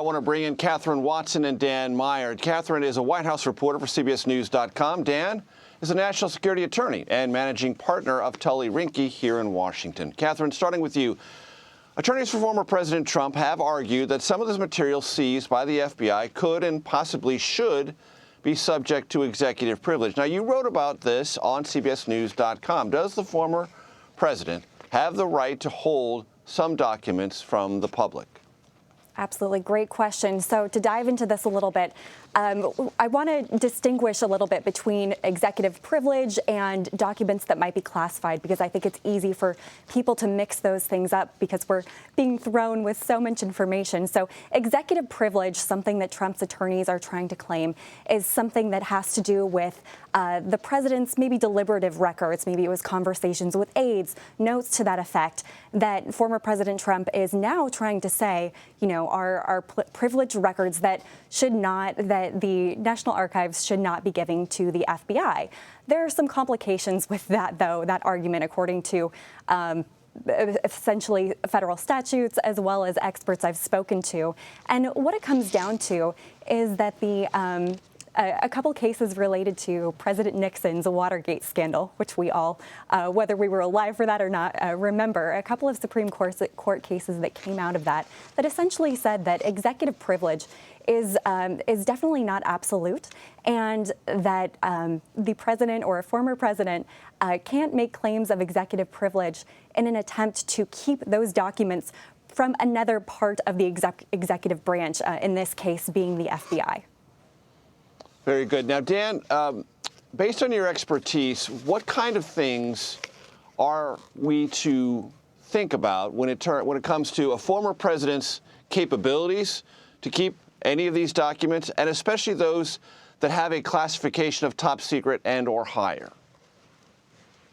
want to bring in Kathryn Watson and Dan Meyer. Kathryn is a White House reporter for CBSNews.com. Dan is a national security attorney and managing partner of Tully Rinke here in Washington. Kathryn, starting with you. Attorneys for former President Trump have argued that some of this material seized by the FBI could and possibly should be subject to executive privilege. Now, you wrote about this on CBSNews.com. Does the former president have the right to hold some documents from the public? Absolutely. Great question. So to dive into this a little bit, I want to distinguish a little bit between executive privilege and documents that might be classified, because I think it's easy for people to mix those things up because we're being thrown with so much information. So executive privilege, something that Trump's attorneys are trying to claim, is something that has to do with the president's maybe deliberative records. Maybe it was conversations with aides, notes to that effect, that former President Trump is now trying to say, you know, are privileged records that the National Archives should not be giving to the FBI. There are some complications with that, though, that argument, according to essentially federal statutes as well as experts I've spoken to. And what it comes down to is that a couple cases related to President Nixon's Watergate scandal, which we all, whether we were alive for that or not, remember, a couple of Supreme Court cases that came out of that essentially said that executive privilege is definitely not absolute, and that the president or a former president can't make claims of executive privilege in an attempt to keep those documents from another part of the executive branch, in this case being the FBI. Very good. Now, Dan, based on your expertise, what kind of things are we to think about when it comes to a former president's capabilities to keep any of these documents, and especially those that have a classification of top secret and or higher?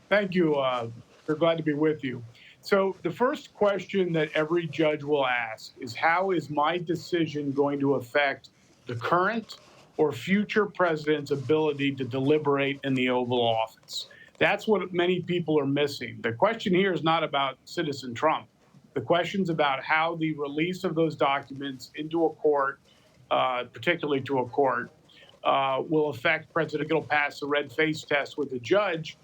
Thank you. We're glad to be with you. So the first question that every judge will ask is, how is my decision going to affect the current or future president's ability to deliberate in the Oval Office? That's what many people are missing. The question here is not about Citizen Trump. The question's about how the release of those documents into a court, particularly to a court, will affect President. It'll pass the red face test with the judge.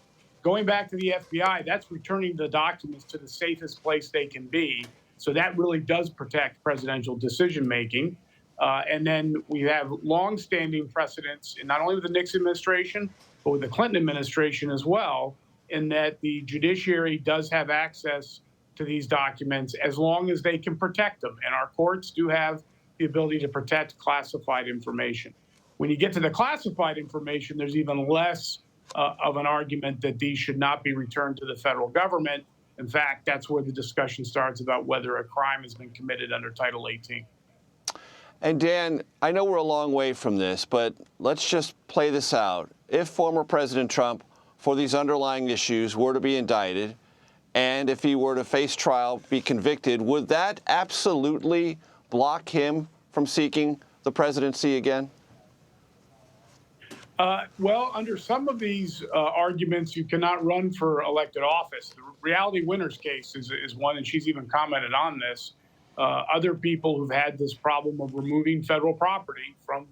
Going back to the FBI, that's returning the documents to the safest place they can be. So that really does protect presidential decision-making. And then we have long-standing precedents, in not only with the Nixon administration, but with the Clinton administration as well, in that the judiciary does have access to these documents as long as they can protect them. And our courts do have the ability to protect classified information. When you get to the classified information, there's even less of an argument that these should not be returned to the federal government. In fact, that's where the discussion starts about whether a crime has been committed under Title 18. And Dan, I know we're a long way from this, but let's just play this out. If former President Trump, for these underlying issues, were to be indicted, and if he were to face trial, be convicted, would that absolutely block him from seeking the presidency again? Well, under some of these arguments, you cannot run for elected office. The Reality Winners case is one, and she's even commented on this. Other people who've had this problem of removing federal property from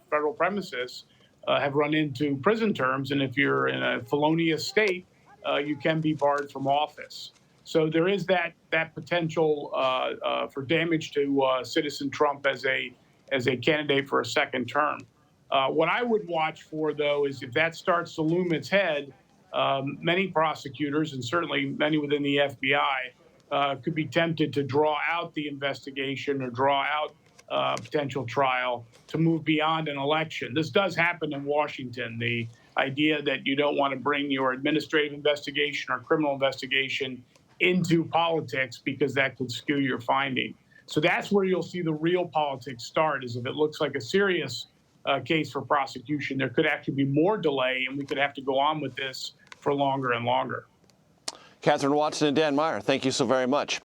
federal premises have run into prison terms. And if you're in a felonious state, you can be barred from office. So there is that potential for damage to Citizen Trump as a candidate for a second term. What I would watch for, though, is if that starts to loom its head, many prosecutors, and certainly many within the FBI, could be tempted to draw out the investigation or draw out potential trial to move beyond an election. This does happen in Washington. The idea that you don't want to bring your administrative investigation or criminal investigation into politics because that could skew your finding. So that's where you'll see the real politics start, is if it looks like a serious case for prosecution, there could actually be more delay, and we could have to go on with this for longer and longer. Kathryn Watson and Dan Meyer, thank you so very much.